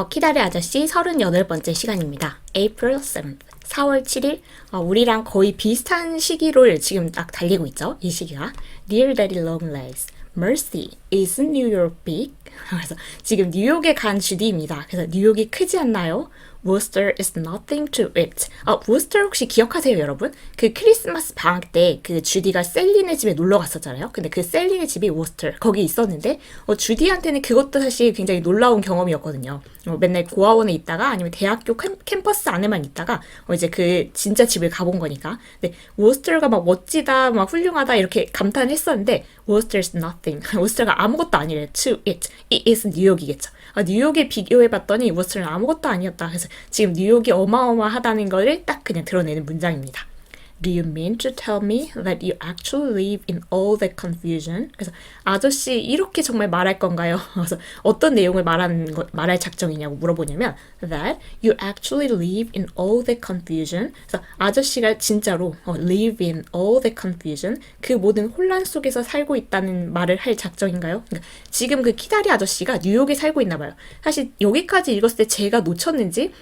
키다리 아저씨 38번째 시간입니다. April 7th, 4월 7일. 우리랑 거의 비슷한 시기로 지금 딱 달리고 있죠. 이 시기가. Dear Daddy Long Legs, Mercy, isn't New York big? 그래서 지금 뉴욕에 간 주디입니다. 그래서 뉴욕이 크지 않나요? Worcester is nothing to it. Worcester 혹시 기억하세요, 여러분? 그 크리스마스 방학 때 그 주디가 셀린의 집에 놀러 갔었잖아요. 근데 그 셀린의 집이 Worcester 거기 있었는데 주디한테는 그것도 사실 굉장히 놀라운 경험이었거든요. 맨날 고아원에 있다가 아니면 대학교 캠퍼스 안에만 있다가 이제 그 진짜 집을 가본 거니까. 근데 Worcester가 막 멋지다, 막 훌륭하다 이렇게 감탄했었는데 Worcester is nothing. Worcester가 아무것도 아니래요. To it. It is 뉴욕이겠죠. 뉴욕에 비교해봤더니 워스터는 아무것도 아니었다. 그래서 지금 뉴욕이 어마어마하다는 거를 딱 그냥 드러내는 문장입니다. Do you mean to tell me that you actually live in all that confusion? 그래서 아저씨 이렇게 정말 말할 건가요? 그래서 어떤 내용을 말할 작정이냐고 물어보냐면 that you actually live in all that confusion. 그래서 아저씨가 진짜로 live in all that confusion 그 모든 혼란 속에서 살고 있다는 말을 할 작정인가요? 그러니까 지금 그 키다리 아저씨가 뉴욕에 살고 있나 봐요. 사실 여기까지 읽었을 때 제가 놓쳤는지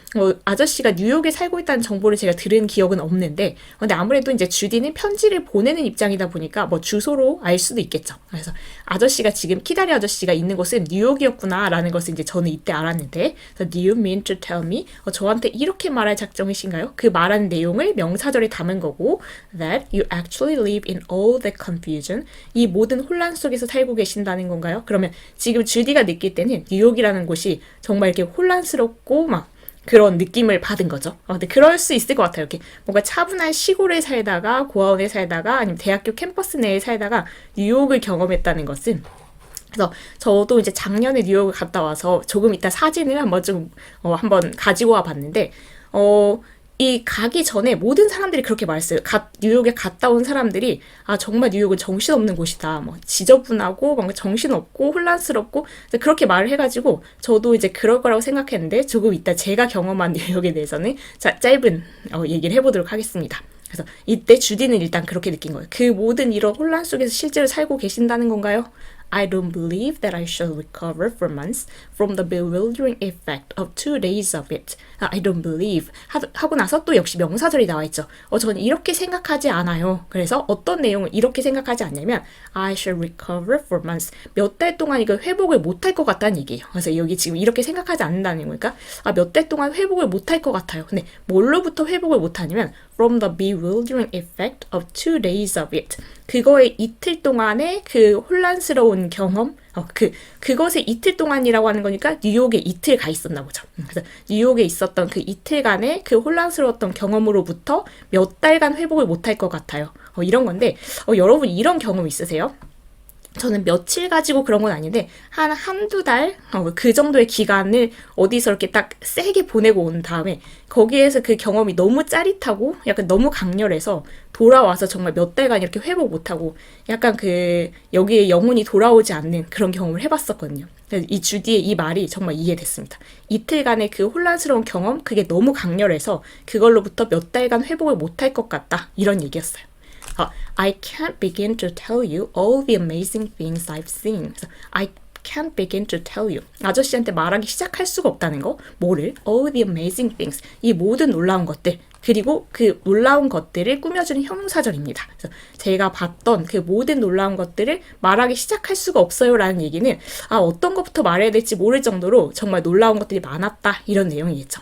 아저씨가 뉴욕에 살고 있다는 정보를 제가 들은 기억은 없는데 근데 아무래도 이제 주디는 편지를 보내는 입장이다 보니까 주소로 알 수도 있겠죠. 그래서 아저씨가 지금 키다리 아저씨가 있는 곳은 뉴욕이었구나 라는 것을 이제 저는 이때 알았는데 so do you mean to tell me? 저한테 이렇게 말할 작정이신가요? 그 말하는 내용을 명사절에 담은 거고 that you actually live in all that confusion 이 모든 혼란 속에서 살고 계신다는 건가요? 그러면 지금 주디가 느낄 때는 뉴욕이라는 곳이 정말 이렇게 혼란스럽고 막 그런 느낌을 받은 거죠. 근데 그럴 수 있을 것 같아요. 이렇게 뭔가 차분한 시골에 살다가 고아원에 살다가 아니면 대학교 캠퍼스 내에 살다가 뉴욕을 경험했다는 것은 그래서 저도 이제 작년에 뉴욕을 갔다 와서 조금 이따 사진을 한번 가지고 와 봤는데 이 가기 전에 모든 사람들이 그렇게 말했어요. 뉴욕에 갔다 온 사람들이 정말 뉴욕은 정신없는 곳이다. 지저분하고 뭔가 정신없고 혼란스럽고 그렇게 말을 해가지고 저도 이제 그럴 거라고 생각했는데 조금 이따 제가 경험한 뉴욕에 대해서는 짧은 얘기를 해보도록 하겠습니다. 그래서 이때 주디는 일단 그렇게 느낀 거예요. 그 모든 이런 혼란 속에서 실제로 살고 계신다는 건가요? I don't believe that I shall recover for months from the bewildering effect of 2 days of it. I don't believe 하고 나서 또 역시 명사절이 나와 있죠. 저는 이렇게 생각하지 않아요. 그래서 어떤 내용을 이렇게 생각하지 않냐면 I shall recover for months. 몇 달 동안 이거 회복을 못할 것 같다는 얘기예요. 그래서 여기 지금 이렇게 생각하지 않는다는 거니까 몇 달 동안 회복을 못할 것 같아요. 근데 뭘로부터 회복을 못하냐면 from the bewildering effect of 2 days of it. 그거의 이틀 동안의 그 혼란스러운 경험, 그것의 이틀 동안이라고 하는 거니까 뉴욕에 이틀 가 있었나 보죠. 그래서 뉴욕에 있었던 그 이틀간의 그 혼란스러웠던 경험으로부터 몇 달간 회복을 못할 것 같아요. 이런 건데, 여러분 이런 경험 있으세요? 저는 며칠 가지고 그런 건 아닌데 한두 달? 그 정도의 기간을 어디서 이렇게 딱 세게 보내고 온 다음에 거기에서 그 경험이 너무 짜릿하고 약간 너무 강렬해서 돌아와서 정말 몇 달간 이렇게 회복 못하고 약간 여기에 영혼이 돌아오지 않는 그런 경험을 해봤었거든요. 이 주디의 이 말이 정말 이해됐습니다. 이틀간의 그 혼란스러운 경험, 그게 너무 강렬해서 그걸로부터 몇 달간 회복을 못할 것 같다. 이런 얘기였어요. I can't begin to tell you all the amazing things I've seen. I can't begin to tell you. 아저씨한테 말하기 시작할 수가 없다는 거. 뭐를? All the amazing things. 이 모든 놀라운 것들. 그리고 그 놀라운 것들을 꾸며주는 형용사절입니다. 그래서 제가 봤던 그 모든 놀라운 것들을 말하기 시작할 수가 없어요 라는 얘기는 어떤 것부터 말해야 될지 모를 정도로 정말 놀라운 것들이 많았다. 이런 내용이겠죠.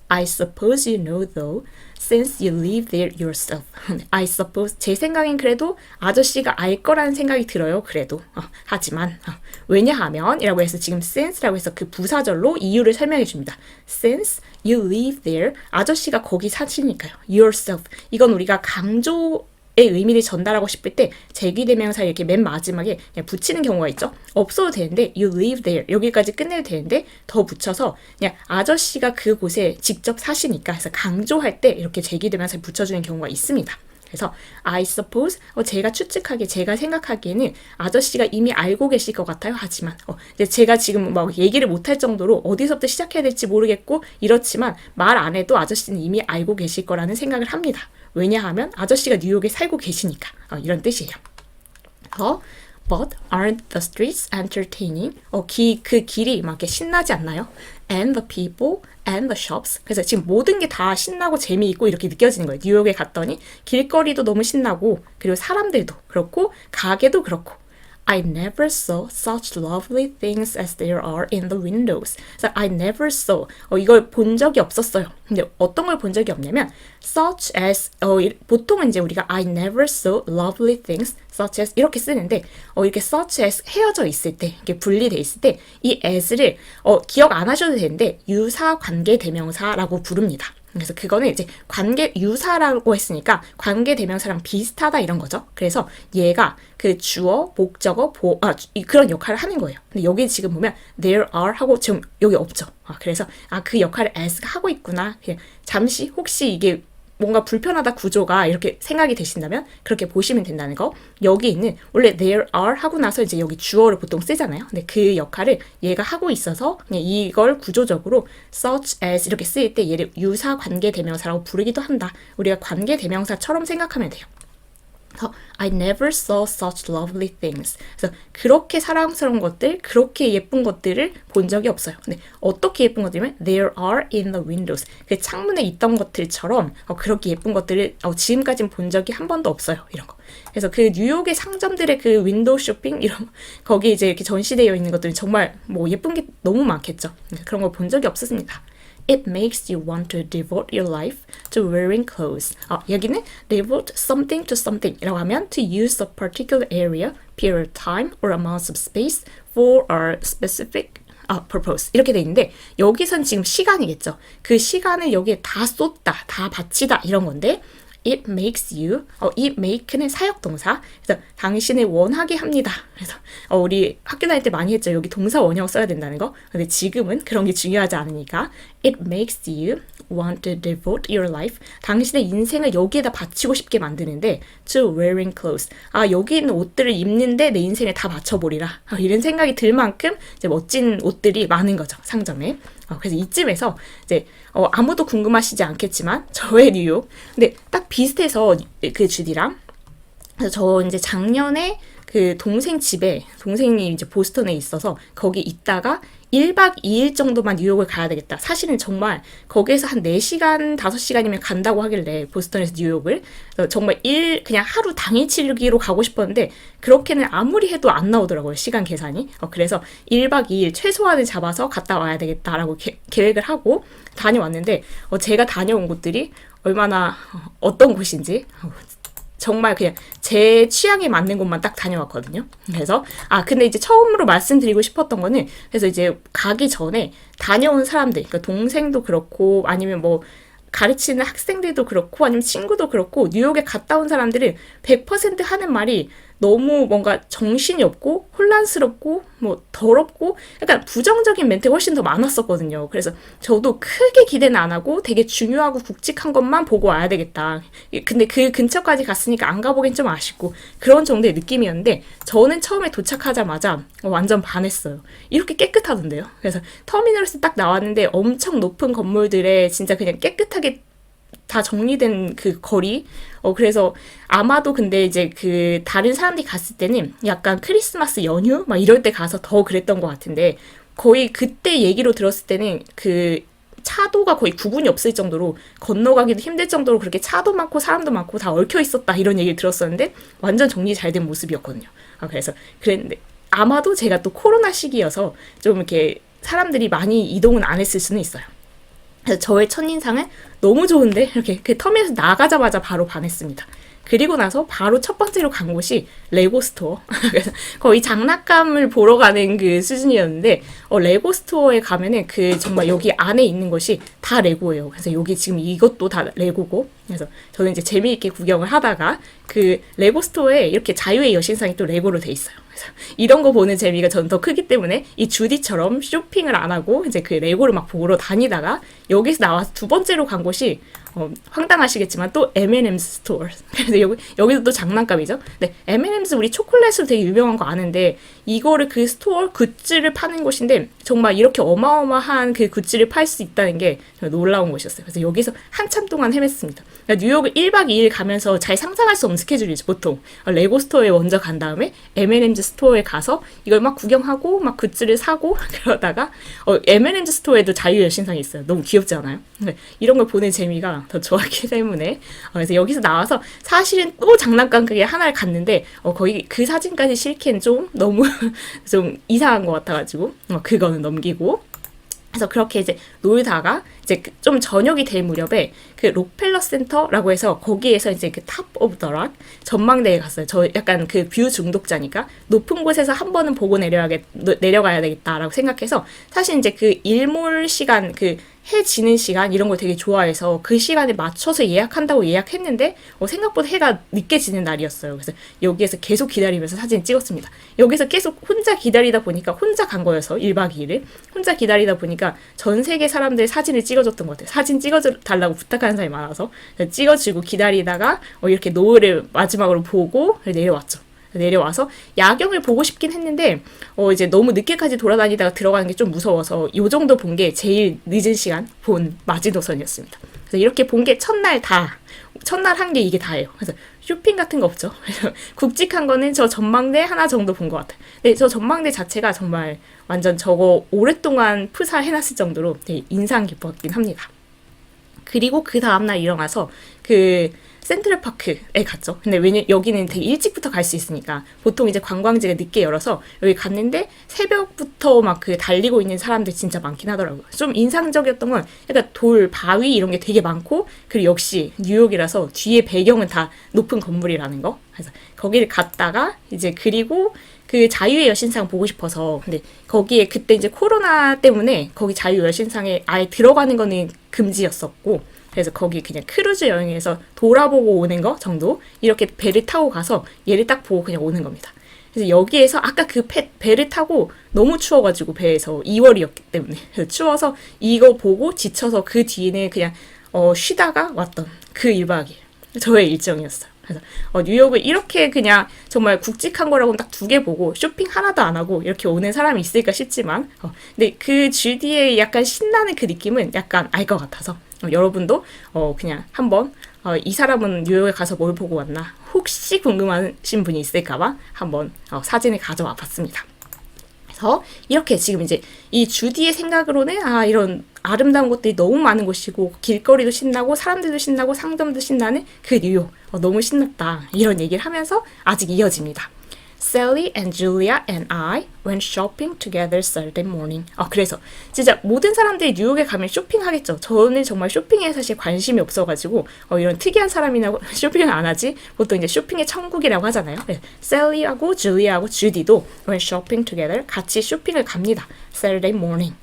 I suppose you know though, since you live there yourself. I suppose, 제 생각엔 그래도 아저씨가 알 거라는 생각이 들어요. 그래도. 하지만, 왜냐하면, 이라고 해서 지금 since라고 해서 그 부사절로 이유를 설명해 줍니다. Since you live there, 아저씨가 거기 사시니까요. yourself. 이건 우리가 강조 의미를 전달하고 싶을 때 제기대명사 이렇게 맨 마지막에 그냥 붙이는 경우가 있죠. 없어도 되는데 you live there 여기까지 끝내도 되는데 더 붙여서 그냥 아저씨가 그곳에 직접 사시니까 해서 강조할 때 이렇게 제기대명사를 붙여주는 경우가 있습니다. 그래서 I suppose 제가 추측하기에 제가 생각하기에는 아저씨가 이미 알고 계실 것 같아요. 하지만 제가 지금 얘기를 못할 정도로 어디서부터 시작해야 될지 모르겠고 이렇지만 말 안 해도 아저씨는 이미 알고 계실 거라는 생각을 합니다. 왜냐하면 아저씨가 뉴욕에 살고 계시니까 이런 뜻이에요. But aren't the streets entertaining? 그 길이 막 이렇게 신나지 않나요? And the people and the shops. 그래서 지금 모든 게 다 신나고 재미있고 이렇게 느껴지는 거예요. 뉴욕에 갔더니 길거리도 너무 신나고 그리고 사람들도 그렇고 가게도 그렇고 I never saw such lovely things as there are in the windows. 그래서 I never saw 이걸 본 적이 없었어요. 근데 어떤 걸 본 적이 없냐면 such as 보통은 이제 우리가 I never saw lovely things such as 이렇게 쓰는데 이렇게 such as 헤어져 있을 때 이렇게 분리돼 있을 때 이 as를 기억 안 하셔도 되는데 유사 관계 대명사라고 부릅니다. 그래서 그거는 이제 관계 유사라고 했으니까 관계 대명사랑 비슷하다 이런 거죠. 그래서 얘가 그 주어, 목적어, 그런 역할을 하는 거예요. 근데 여기 지금 보면 there are 하고 지금 여기 없죠. 그래서 그 역할을 as가 하고 있구나. 그냥 잠시 혹시 이게 뭔가 불편하다 구조가 이렇게 생각이 되신다면 그렇게 보시면 된다는 거. 여기 있는 원래 there are 하고 나서 이제 여기 주어를 보통 쓰잖아요. 근데 그 역할을 얘가 하고 있어서 그냥 이걸 구조적으로 such as 이렇게 쓰일 때 얘를 유사 관계 대명사라고 부르기도 한다. 우리가 관계 대명사처럼 생각하면 돼요. I never saw such lovely things. 그래서 그렇게 사랑스러운 것들, 그렇게 예쁜 것들을 본 적이 없어요. 근데 어떻게 예쁜 것들이면 there are in the windows. 그 창문에 있던 것들처럼 그렇게 예쁜 것들을 지금까지는 본 적이 한 번도 없어요. 이런 거. 그래서 그 뉴욕의 상점들의 그 윈도우 쇼핑 이런 거기 이제 이렇게 전시되어 있는 것들이 정말 뭐 예쁜 게 너무 많겠죠. 그런 걸 본 적이 없었습니다. It makes you want to devote your life to wearing clothes. 여기는 devote something to something 이라고 하면 to use a particular area, period of time, or amount of space for a specific purpose. 이렇게 돼 있는데 여기선 지금 시간이겠죠. 그 시간을 여기에 다 쏟다, 다 바치다 이런 건데 It makes you, 이 make는 사역동사. 그래서 당신을 원하게 합니다. 그래서 우리 학교 다닐 때 많이 했죠. 여기 동사 원형 써야 된다는 거. 근데 지금은 그런 게 중요하지 않으니까 It makes you want to devote your life. 당신의 인생을 여기에다 바치고 싶게 만드는데 to wearing clothes. 여기 있는 옷들을 입는데 내 인생을 다 바쳐버리라. 이런 생각이 들 만큼 이제 멋진 옷들이 많은 거죠. 상점에. 그래서 이쯤에서 이제 아무도 궁금하시지 않겠지만 저의 뉴욕. 근데 딱 비슷해서 그 주디랑 그래서 저 이제 작년에 그 동생 집에 동생이 이제 보스턴에 있어서 거기 있다가 1박 2일 정도만 뉴욕을 가야 되겠다. 사실은 정말 거기에서 한 4시간, 5시간이면 간다고 하길래 보스턴에서 뉴욕을 정말 그냥 하루 당일치기로 가고 싶었는데 그렇게는 아무리 해도 안 나오더라고요. 시간 계산이. 그래서 1박 2일 최소한을 잡아서 갔다 와야 되겠다라고 계획을 하고 다녀왔는데 제가 다녀온 곳들이 얼마나 어떤 곳인지 정말 그냥 제 취향에 맞는 곳만 딱 다녀왔거든요. 그래서 근데 이제 처음으로 말씀드리고 싶었던 거는 그래서 이제 가기 전에 다녀온 사람들, 그러니까 동생도 그렇고 아니면 뭐 가르치는 학생들도 그렇고 아니면 친구도 그렇고 뉴욕에 갔다 온 사람들은 100% 하는 말이 너무 뭔가 정신이 없고 혼란스럽고 뭐 더럽고 약간 부정적인 멘트가 훨씬 더 많았었거든요. 그래서 저도 크게 기대는 안 하고 되게 중요하고 굵직한 것만 보고 와야 되겠다. 근데 그 근처까지 갔으니까 안 가보긴 좀 아쉽고 그런 정도의 느낌이었는데 저는 처음에 도착하자마자 완전 반했어요. 이렇게 깨끗하던데요. 그래서 터미널에서 딱 나왔는데 엄청 높은 건물들에 진짜 그냥 깨끗하게 다 정리된 그 거리. 그래서 아마도 근데 이제 그 다른 사람들이 갔을 때는 약간 크리스마스 연휴 막 이럴 때 가서 더 그랬던 것 같은데 거의 그때 얘기로 들었을 때는 그 차도가 거의 구분이 없을 정도로 건너가기도 힘들 정도로 그렇게 차도 많고 사람도 많고 다 얽혀 있었다 이런 얘기를 들었었는데 완전 정리 잘 된 모습이었거든요. 그래서 그랬는데 아마도 제가 또 코로나 시기여서 좀 이렇게 사람들이 많이 이동은 안 했을 수는 있어요. 그래서 저의 첫인상은 너무 좋은데 이렇게 그 터미널에서 나가자마자 바로 반했습니다. 그리고 나서 바로 첫 번째로 간 곳이 레고 스토어. 그래서 거의 장난감을 보러 가는 그 수준이었는데 레고 스토어에 가면은 그 정말 여기 안에 있는 것이 다 레고예요. 그래서 여기 지금 이것도 다 레고고. 그래서 저는 이제 재미있게 구경을 하다가 그 레고 스토어에 이렇게 자유의 여신상이 또 레고로 돼 있어요. 그래서 이런 거 보는 재미가 저는 더 크기 때문에 이 주디처럼 쇼핑을 안 하고 이제 그 레고를 막 보러 다니다가 여기서 나와서 두 번째로 간 곳이 황당하시겠지만 또 M&M's 스토어. 그래서 여기도 또 장난감이죠. 네, M&M's 우리 초콜릿으로 되게 유명한 거 아는데 이거를 그 스토어 굿즈를 파는 곳인데 정말 이렇게 어마어마한 그 굿즈를 팔 수 있다는 게 놀라운 곳이었어요. 그래서 여기서 한참 동안 헤맸습니다. 그러니까 뉴욕을 1박 2일 가면서 잘 상상할 수 없는 스케줄이죠. 보통 레고 스토어에 먼저 간 다음에 M&M's 스토어에 가서 이걸 막 구경하고 막 굿즈를 사고 그러다가 M&M's 스토어에도 자유여신상이 있어요. 너무 귀엽지 않아요? 이런 걸 보는 재미가 더 좋았기 때문에 그래서 여기서 나와서 사실은 또 장난감 가게 하나를 갔는데 거의 그 사진까지 실기엔 좀 너무 좀 이상한 것 같아가지고 그거는 넘기고 그래서 그렇게 이제 놀다가 이제 좀 저녁이 될 무렵에 그 록펠러 센터라고 해서 거기에서 이제 그 탑 오브 더 락 전망대에 갔어요. 저 약간 그 뷰 중독자니까 높은 곳에서 한 번은 보고 내려가야 되겠다라고 생각해서 사실 이제 그 일몰 시간 그 해 지는 시간 이런 걸 되게 좋아해서 그 시간에 맞춰서 예약한다고 예약했는데 생각보다 해가 늦게 지는 날이었어요. 그래서 여기에서 계속 기다리면서 사진 찍었습니다. 여기서 계속 혼자 기다리다 보니까 혼자 간 거여서 1박 2일을 혼자 기다리다 보니까 전 세계 사람들 사진을 찍어줬던 것 같아요. 사진 찍어달라고 부탁하는 사람이 많아서 찍어주고 기다리다가 이렇게 노을을 마지막으로 보고 내려왔죠. 내려와서 야경을 보고 싶긴 했는데 이제 너무 늦게까지 돌아다니다가 들어가는 게 좀 무서워서 요 정도 본 게 제일 늦은 시간 본 마지노선이었습니다. 그래서 이렇게 본 게 첫날 한 게 이게 다예요. 그래서 쇼핑 같은 거 없죠. 그래서 굵직한 거는 저 전망대 하나 정도 본 것 같아요. 근데 저 전망대 자체가 정말 완전 저거 오랫동안 프사해놨을 정도로 되게 인상 깊었긴 합니다. 그리고 그 다음날 일어나서 그 센트럴파크에 갔죠. 근데 여기는 되게 일찍부터 갈 수 있으니까 보통 이제 관광지가 늦게 열어서 여기 갔는데 새벽부터 막 그 달리고 있는 사람들 진짜 많긴 하더라고요. 좀 인상적이었던 건 약간 돌, 바위 이런 게 되게 많고 그리고 역시 뉴욕이라서 뒤에 배경은 다 높은 건물이라는 거. 그래서 거기를 갔다가 이제 그리고 그 자유의 여신상 보고 싶어서 근데 거기에 그때 이제 코로나 때문에 거기 자유의 여신상에 아예 들어가는 거는 금지였었고 그래서 거기 그냥 크루즈 여행에서 돌아보고 오는 거 정도 이렇게 배를 타고 가서 얘를 딱 보고 그냥 오는 겁니다. 그래서 여기에서 아까 그 배를 타고 너무 추워가지고 배에서 2월이었기 때문에 그래서 추워서 이거 보고 지쳐서 그 뒤에는 그냥 쉬다가 왔던 그 1박 2일 저의 일정이었어요. 그래서 뉴욕을 이렇게 그냥 정말 굵직한 거라고는 딱 2개 보고 쇼핑 하나도 안 하고 이렇게 오는 사람이 있을까 싶지만 근데 그 주디의 약간 신나는 그 느낌은 약간 알 것 같아서 여러분도 그냥 한번 이 사람은 뉴욕에 가서 뭘 보고 왔나 혹시 궁금하신 분이 있을까봐 한번 사진을 가져와 봤습니다. 그래서 이렇게 지금 이제 이 주디의 생각으로는 이런 아름다운 곳들이 너무 많은 곳이고 길거리도 신나고 사람들도 신나고 상점도 신나는 그 뉴욕 너무 신났다 이런 얘기를 하면서 아직 이어집니다. Sally and Julia and I went shopping together Saturday morning. 그래서 진짜 모든 사람들이 뉴욕에 가면 쇼핑하겠죠. 저는 정말 쇼핑에 사실 관심이 없어가지고 이런 특이한 사람이나 쇼핑을 안 하지. 보통 이제 쇼핑의 천국이라고 하잖아요. Sally하고 Julia하고 주디도 went shopping together 같이 쇼핑을 갑니다. Saturday morning.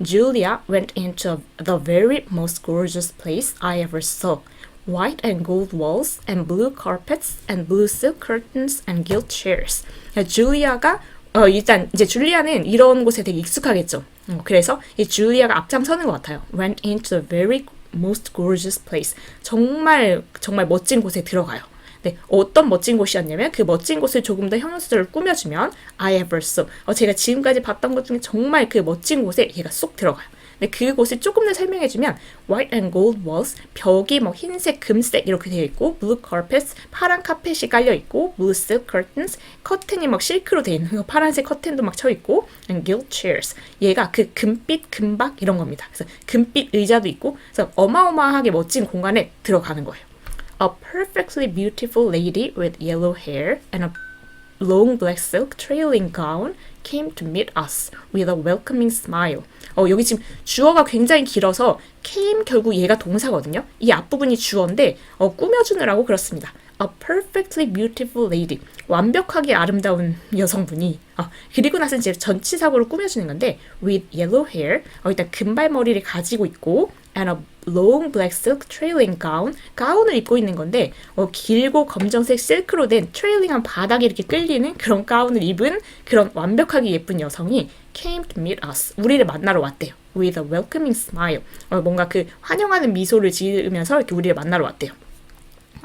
Julia went into the very most gorgeous place I ever saw. White and gold walls and blue carpets and blue silk curtains and gilt chairs. 줄리아가 일단 이제 줄리아는 이런 곳에 되게 익숙하겠죠. 그래서 이 줄리아가 앞장서는 것 같아요. Went into the very most gorgeous place. 정말 멋진 곳에 들어가요. 네, 어떤 멋진 곳이었냐면 그 멋진 곳을 조금 더 형용사절로 꾸며주면 I ever saw. 제가 지금까지 봤던 것 중에 정말 그 멋진 곳에 얘가 쏙 들어가요. 근데 그곳을 조금 더 설명해주면 white and gold walls, 벽이 뭐 흰색, 금색 이렇게 되어 있고 blue carpets, 파란 카펫이 깔려 있고 blue silk curtains, 커튼이 막 실크로 되어 있는 파란색 커튼도 막 쳐 있고 and gilt chairs, 얘가 그 금빛, 금박 이런 겁니다. 그래서 금빛 의자도 있고 그래서 어마어마하게 멋진 공간에 들어가는 거예요. A perfectly beautiful lady with yellow hair and a long black silk trailing gown came to meet us with a welcoming smile. 여기 지금 주어가 굉장히 길어서 came 결국 얘가 동사거든요. 이 앞부분이 주어인데 꾸며주느라고 그렇습니다. A perfectly beautiful lady. 완벽하게 아름다운 여성분이 그리고 나서 이제 전치사고를 꾸며주는 건데 with yellow hair. 일단 금발머리를 가지고 있고 and a long black silk trailing gown. 가운을 입고 있는 건데 길고 검정색 실크로 된 트레일링한 바닥에 이렇게 끌리는 그런 가운을 입은 그런 완벽하게 예쁜 여성이 came to meet us. 우리를 만나러 왔대요. with a welcoming smile. 뭔가 그 환영하는 미소를 지으면서 이렇게 우리를 만나러 왔대요.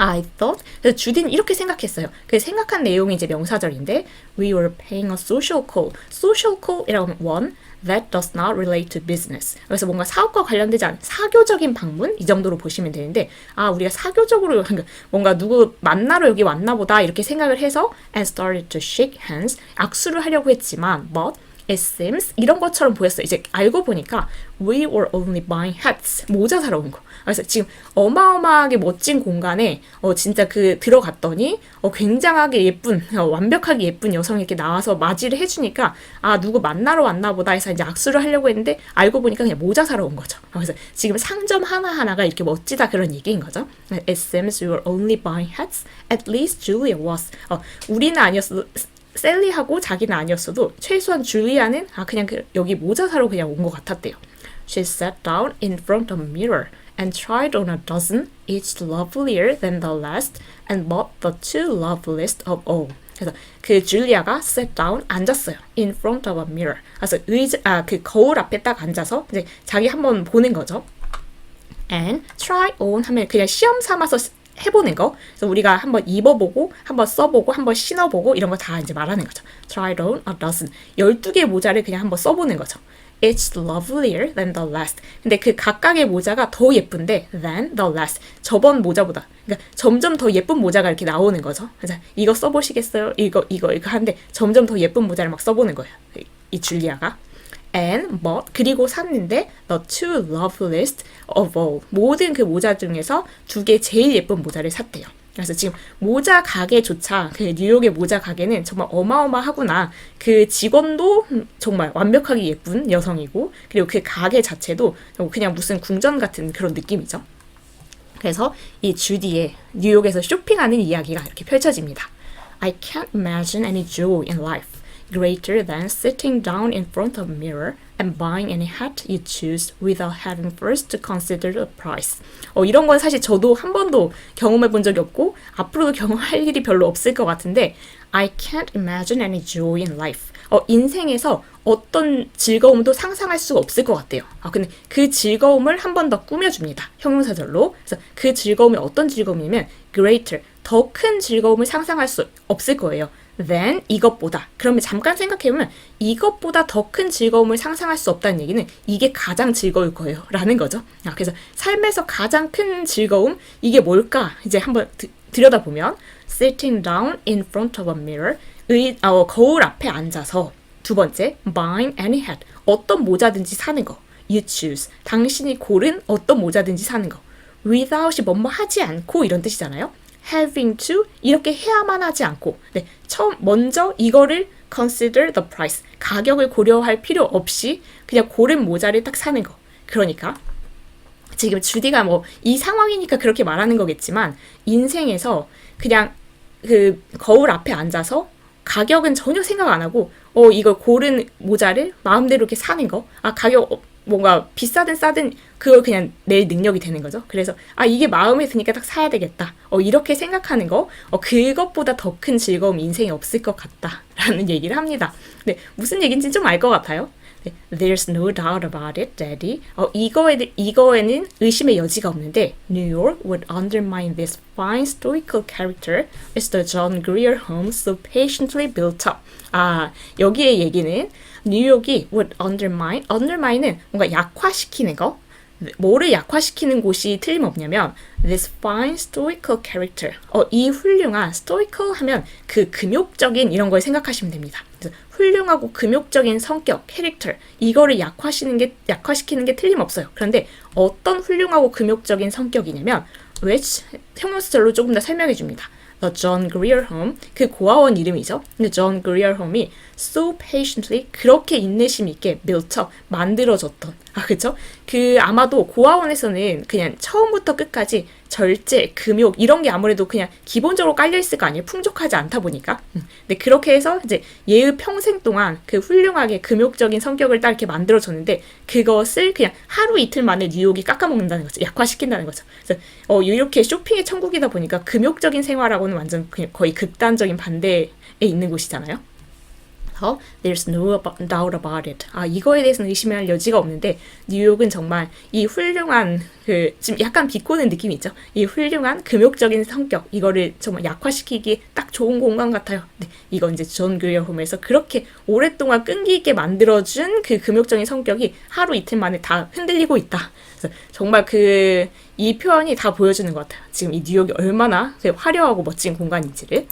I thought. 그래서 주디는 이렇게 생각했어요. 그 생각한 내용이 이제 명사절인데 we were paying a social call. social call이라고 하면 one that does not relate to business. 그래서 뭔가 사업과 관련되지 않은 사교적인 방문 이 정도로 보시면 되는데 우리가 사교적으로 뭔가 누구 만나러 여기 왔나 보다 이렇게 생각을 해서 and started to shake hands. 악수를 하려고 했지만 but it seems 이런 것처럼 보였어요. 이제 알고 보니까 we were only buying hats. 모자 사러 온 거. 그래서 지금 어마어마하게 멋진 공간에 진짜 들어갔더니 굉장하게 예쁜 완벽하게 예쁜 여성이 이렇게 나와서 맞이를 해주니까 누구 만나러 왔나 보다 해서 이제 악수를 하려고 했는데 알고 보니까 그냥 모자 사러 온 거죠. 그래서 지금 상점 하나하나가 이렇게 멋지다 그런 얘기인 거죠. It seems we were only buying hats. At least Julia was. 우리는 아니었어도 셀리하고 자기는 아니었어도 최소한 줄리아는 그냥 여기 모자 사러 그냥 온 것 같았대요. She sat down in front of a mirror and tried on a dozen, each lovelier than the last, and bought the two loveliest of all. 그래서 그 줄리아가 sat down 앉았어요. in front of a mirror. 그래서 그 거울 앞에 딱 앉아서 이제 자기 한번 보는 거죠. and try on 하면 그냥 시험 삼아서 해보는 거. 그래서 우리가 한번 입어보고, 한번 써보고, 한번 신어보고 이런 거 다 이제 말하는 거죠. Try on a dozen. 12개의 모자를 그냥 한번 써보는 거죠. It's lovelier than the last. 근데 그 각각의 모자가 더 예쁜데 than the last. 저번 모자보다. 그러니까 점점 더 예쁜 모자가 이렇게 나오는 거죠. 그래서 이거 써보시겠어요? 이거 하는데 점점 더 예쁜 모자를 막 써보는 거예요. 이 줄리아가. and bought 그리고 샀는데 the two loveliest of all 모든 그 모자 중에서 2개 제일 예쁜 모자를 샀대요. 그래서 지금 모자 가게조차 그 뉴욕의 모자 가게는 정말 어마어마하구나. 그 직원도 정말 완벽하게 예쁜 여성이고 그리고 그 가게 자체도 그냥 무슨 궁전 같은 그런 느낌이죠. 그래서 이 주디의 뉴욕에서 쇼핑하는 이야기가 이렇게 펼쳐집니다. I can't imagine any joy in life greater than sitting down in front of a mirror and buying any hat you choose without having first to consider the price. 이런 건 사실 저도 한 번도 경험해 본 적이 없고 앞으로도 경험할 일이 별로 없을 것 같은데 I can't imagine any joy in life. 인생에서 어떤 즐거움도 상상할 수가 없을 것 같아요. 근데 그 즐거움을 한 번 더 꾸며줍니다. 형용사절로. 그래서 그 즐거움이 어떤 즐거움이냐면 greater, 더 큰 즐거움을 상상할 수 없을 거예요. than 이것보다. 그러면 잠깐 생각해보면 이것보다 더 큰 즐거움을 상상할 수 없다는 얘기는 이게 가장 즐거울 거예요 라는 거죠. 그래서 삶에서 가장 큰 즐거움 이게 뭘까 이제 한번 들여다보면 sitting down in front of a mirror 거울 앞에 앉아서 두 번째 buying any hat 어떤 모자든지 사는 거 you choose 당신이 고른 어떤 모자든지 사는 거 without이 뭐뭐 하지 않고 이런 뜻이잖아요. having to 이렇게 해야만 하지 않고 먼저 이거를 consider the price 가격을 고려할 필요 없이 그냥 고른 모자를 딱 사는 거. 그러니까 지금 주디가 이 상황이니까 그렇게 말하는 거겠지만 인생에서 그냥 그 거울 앞에 앉아서 가격은 전혀 생각 안 하고 이걸 고른 모자를 마음대로 이렇게 사는 거. 가격 뭔가 비싸든 싸든 그걸 그냥 낼 능력이 되는 거죠. 그래서 이게 마음에 드니까 딱 사야 되겠다. 이렇게 생각하는 거 그것보다 더 큰 즐거움이 인생에 없을 것 같다라는 얘기를 합니다. 네, 무슨 얘기인지 좀 알 것 같아요. 네, There's no doubt about it, Daddy. 이거에는 의심의 여지가 없는데 New York would undermine this fine stoical character as the John Grier home so patiently built up. 여기의 얘기는 뉴욕이 would undermine은 뭔가 약화시키는 거. 뭐를 약화시키는 곳이 틀림없냐면 this fine stoical character. 이 훌륭한 stoical 하면 그 금욕적인 이런 걸 생각하시면 됩니다. 그래서 훌륭하고 금욕적인 성격, character 이거를 약화시키는 게 틀림없어요. 그런데 어떤 훌륭하고 금욕적인 성격이냐면 which 형용사절로 조금 더 설명해 줍니다. The John Grier Home 그 고아원 이름이죠. 근데 John Grier Home이 so patiently 그렇게 인내심 있게 built up 만들어졌던 그쵸? 아마도 고아원에서는 그냥 처음부터 끝까지 절제, 금욕 이런 게 아무래도 그냥 기본적으로 깔려 있을 거 아니에요. 풍족하지 않다 보니까. 근데 그렇게 해서 이제 얘의 평생 동안 그 훌륭하게 금욕적인 성격을 딱 이렇게 만들어줬는데 그것을 그냥 하루 이틀 만에 뉴욕이 깎아먹는다는 거죠. 약화시킨다는 거죠. 그래서 이렇게 쇼핑의 천국이다 보니까 금욕적인 생활하고는 완전 그냥 거의 극단적인 반대에 있는 곳이잖아요. There's no doubt about it. 이거에 대해서는 의심할 여지가 없는데 뉴욕은 정말 이 훌륭한 지금 약간 비꼬는 느낌이 있죠. 이 훌륭한 금욕적인 성격 이거를 정말 약화시키기 딱 좋은 공간 같아요. 네, 이건 이제 존 그리어 홈에서 그렇게 오랫동안 끈기 있게 만들어준 그 금욕적인 성격이 하루 이틀 만에 다 흔들리고 있다. 그래서 정말 이 표현이 다 보여주는 것 같아요. 지금 이 뉴욕이 얼마나 화려하고 멋진 공간인지를.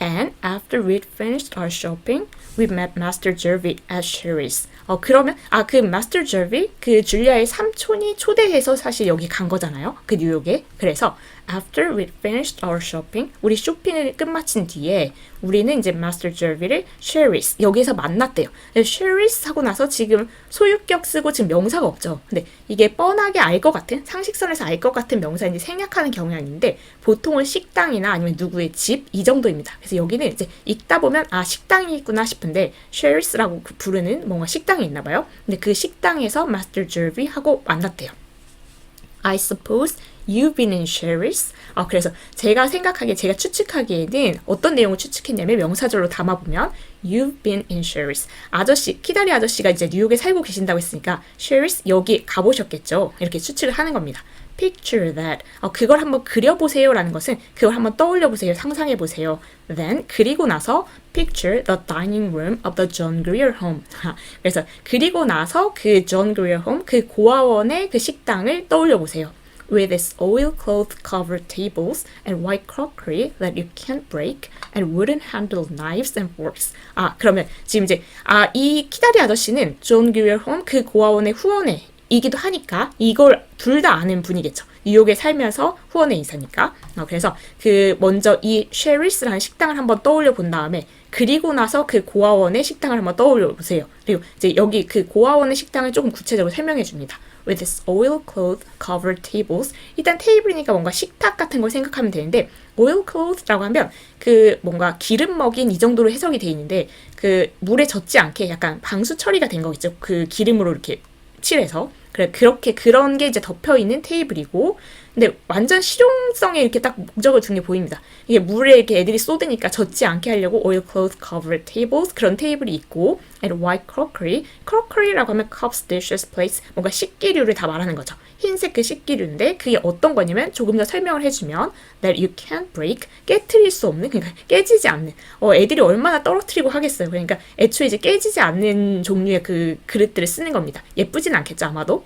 And after we'd finished our shopping, we met Master Jervie at Sherry's. 그러면 그 Master Jervie 그 줄리아의 삼촌이 초대해서 사실 여기 간 거잖아요. 그 뉴욕에. 그래서 after we'd finished our shopping, 우리 쇼핑을 끝마친 뒤에 우리는 이제 Master Jervie를 Sherry's 여기서 만났대요. Sherry's 하고 나서 지금 소유격 쓰고 지금 명사가 없죠. 근데 이게 뻔하게 알 것 같은 상식선에서 알 것 같은 명사인지 생략하는 경향인데 보통은 식당이나 아니면 누구의 집 이 정도입니다. 그래서 여기는 이제 읽다 보면 식당이 있구나 싶은데 Sherry's라고 부르는 뭔가 식당이 있나 봐요. 근데 그 식당에서 Master Jervie 하고 만났대요. I suppose you've been in Sherry's. 그래서 제가 추측하기에는 어떤 내용을 추측했냐면 명사절로 담아보면 You've been in Sherry's. 키다리 아저씨가 이제 뉴욕에 살고 계신다고 했으니까 Sherry's 여기 가보셨겠죠. 이렇게 추측을 하는 겁니다. Picture that. 그걸 한번 그려보세요 라는 것은 그걸 한번 떠올려보세요. 상상해보세요. Then 그리고 나서 Picture the dining room of the John Grier home. 그래서 그리고 나서 그 John Grier home 그 고아원의 그 식당을 떠올려보세요. With its oilcloth covered tables and white crockery that you can't break and wooden handled knives and forks. 그러면 지금 이제 이 키다리 아저씨는 존 그리어 홈 그 고아원의 후원회이기도 하니까 이걸 둘 다 아는 분이겠죠. 뉴욕에 살면서 후원회 인사니까. 그래서 먼저 이 쉐리스라는 식당을 한번 떠올려 본 다음에 그리고 나서 그 고아원의 식당을 한번 떠올려 보세요. 그리고 이제 여기 그 고아원의 식당을 조금 구체적으로 설명해 줍니다. With its oilcloth covered tables. 일단 테이블이니까 뭔가 식탁 같은 걸 생각하면 되는데 oilcloth라고 하면 뭔가 기름 먹인 이 정도로 해석이 돼 있는데 물에 젖지 않게 약간 방수 처리가 된 거 있죠. 기름으로 이렇게 칠해서. 그런 게 이제 덮여 있는 테이블이고, 근데 완전 실용성에 이렇게 딱 목적을 둔 게 보입니다. 이게 물에 이렇게 애들이 쏟으니까 젖지 않게 하려고 oilcloth covered tables 그런 테이블이 있고, and white crockery. crockery라고 하면 cups, dishes, plates 뭔가 식기류를 다 말하는 거죠. 흰색 그 식기류인데 그게 어떤 거냐면 조금 더 설명을 해주면 that you can't break 깨트릴 수 없는 그러니까 깨지지 않는 애들이 얼마나 떨어뜨리고 하겠어요. 그러니까 애초에 이제 깨지지 않는 종류의 그 그릇들을 쓰는 겁니다. 예쁘진 않겠죠 아마도.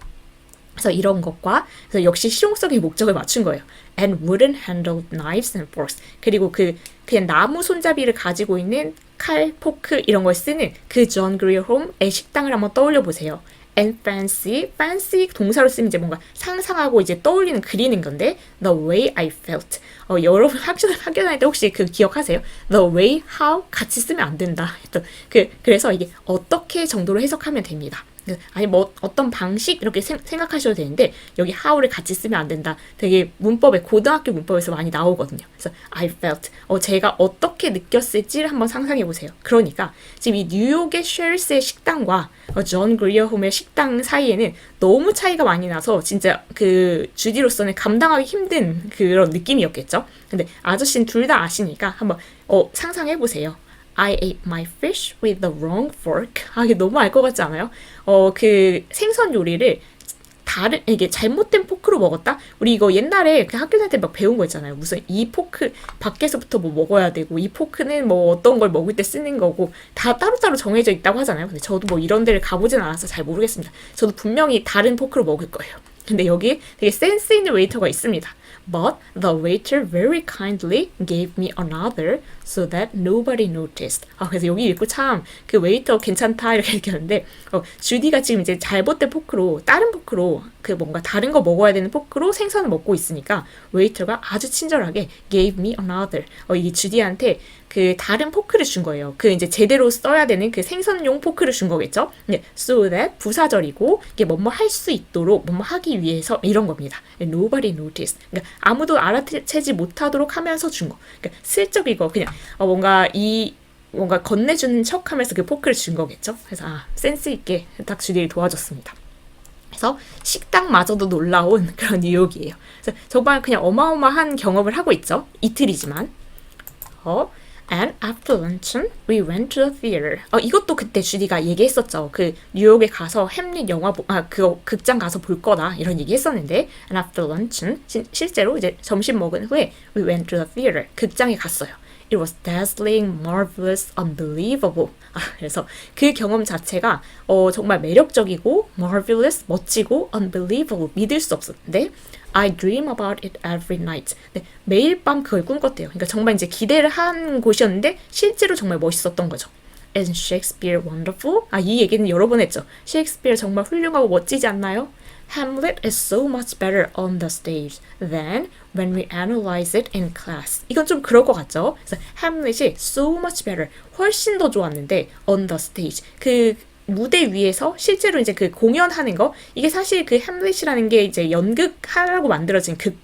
그래서 이런 것과 그래서 역시 실용성의 목적을 맞춘 거예요. And wooden handled knives and forks. 그리고 그냥 나무 손잡이를 가지고 있는 칼, 포크 이런 걸 쓰는 그 존 그리어 홈의 식당을 한번 떠올려 보세요. And fancy 동사로 쓰면 이제 뭔가 상상하고 이제 떠올리는 그리는 건데 the way I felt. 여러분 학교 다닐 때 혹시 기억하세요? The way, how 같이 쓰면 안 된다. 그래서 이게 어떻게 정도로 해석하면 됩니다. 아니 어떤 방식 이렇게 생각하셔도 되는데 여기 how를 같이 쓰면 안 된다. 되게 고등학교 문법에서 많이 나오거든요. 그래서 I felt 제가 어떻게 느꼈을지를 한번 상상해 보세요. 그러니까 지금 이 뉴욕의 쉐리스의 식당과 존 그리어 홈의 식당 사이에는 너무 차이가 많이 나서 진짜 주디로서는 감당하기 힘든 그런 느낌이었겠죠. 근데 아저씨는 둘 다 아시니까 한번 상상해 보세요. I ate my fish with the wrong fork. 이게 너무 알 것 같지 않아요? 생선 요리를 이게 잘못된 포크로 먹었다? 우리 이거 옛날에 학교 다닐 때 막 배운 거 있잖아요. 무슨 이 포크 밖에서부터 뭐 먹어야 되고 이 포크는 뭐 어떤 걸 먹을 때 쓰는 거고 다 따로따로 정해져 있다고 하잖아요. 근데 저도 뭐 이런 데를 가보진 않아서 잘 모르겠습니다. 저도 분명히 다른 포크로 먹을 거예요. 근데 여기 되게 센스 있는 웨이터가 있습니다. But the waiter very kindly gave me another so that nobody noticed. 그래서 여기 읽고 참 웨이터 괜찮다 이렇게 얘기하는데 주디가 지금 이제 잘못된 포크로 다른 포크로 뭔가 다른 거 먹어야 되는 포크로 생선을 먹고 있으니까 웨이터가 아주 친절하게 gave me another. 이게 주디한테 다른 포크를 준 거예요. 이제 제대로 써야 되는 생선용 포크를 준 거겠죠? 네, so that 부사절이고 이게 뭐뭐 할 수 있도록 뭐뭐 하기 위해서 이런 겁니다. Nobody noticed. 그러니까 아무도 알아채지 못하도록 하면서 준 거. 그러니까 슬쩍 이거 그냥 뭔가 건네주는 척하면서 포크를 준 거겠죠? 그래서 센스 있게 딱 주디를 도와줬습니다. 그래서 식당마저도 놀라운 그런 뉴욕이에요. 그래서 정말 그냥 어마어마한 경험을 하고 있죠. 이틀이지만. And after luncheon, we went to the theater. 이것도 그때 주디가 얘기했었죠. 그 뉴욕에 가서 햄릿 영화 그거 극장 가서 볼 거다 이런 얘기했었는데, and after luncheon, 실제로 이제 점심 먹은 후에 we went to the theater. 극장에 갔어요. It was dazzling, marvelous, unbelievable. 그래서 그 경험 자체가 정말 매력적이고, marvelous, 멋지고, unbelievable, 믿을 수 없었는데, I dream about it every night. 네, 매일 밤 그걸 꿈꿨대요. 그러니까 정말 이제 기대를 한 곳이었는데 실제로 정말 멋있었던 거죠. Isn't Shakespeare wonderful? 이 얘기는 여러 번 했죠. 셰익스피어 정말 훌륭하고 멋지지 않나요? Hamlet is so much better on the stage than when we analyze it in class. 이건 좀 그럴 것 같죠? 그래서 Hamlet이 so much better, 훨씬 더 좋았는데 on the stage, 그 무대 위에서 실제로 이제 그 공연하는 거, 이게 사실 그 햄릿이라는 게 이제 연극하라고 만들어진 그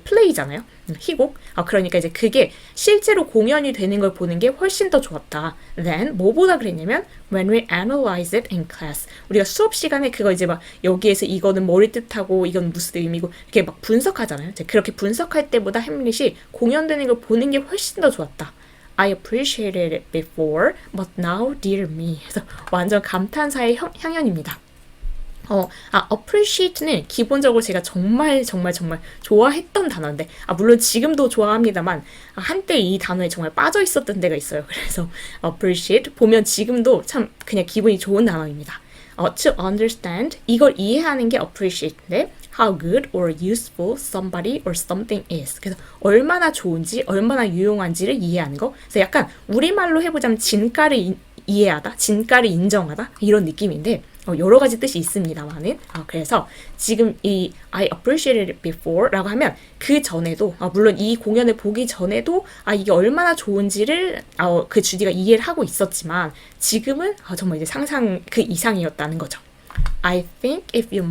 플레이잖아요. 희곡. 그러니까 이제 그게 실제로 공연이 되는 걸 보는 게 훨씬 더 좋았다. Then 뭐보다 그랬냐면 when we analyze it in class. 우리가 수업 시간에 그거 이제 막 여기에서 이거는 뭐를 뜻하고 이건 무슨 의미고 이렇게 막 분석하잖아요. 이제 그렇게 분석할 때보다 햄릿이 공연되는 걸 보는 게 훨씬 더 좋았다. I appreciated it before, but now, dear me. 그래서 완전 감탄사의 향연입니다. appreciate는 기본적으로 제가 정말 좋아했던 단어인데, 물론 지금도 좋아합니다만, 한때 이 단어에 정말 빠져 있었던 때가 있어요. 그래서 appreciate 보면 지금도 참 그냥 기분이 좋은 단어입니다. To understand, 이걸 이해하는 게 appreciate인데, how good or useful somebody or something is. 그래서 얼마나 좋은지, 얼마나 유용한지를 이해하는 거. 그래서 약간 우리말로 해보자면 진가를 이해하다, 진가를 인정하다 이런 느낌인데 여러 가지 뜻이 있습니다만은 그래서 지금 이 I appreciated it before 라고 하면 그 전에도 물론 이 공연을 보기 전에도 이게 얼마나 좋은지를 그 주디가 이해를 하고 있었지만 지금은 정말 이제 상상 그 이상이었다는 거죠. I think if you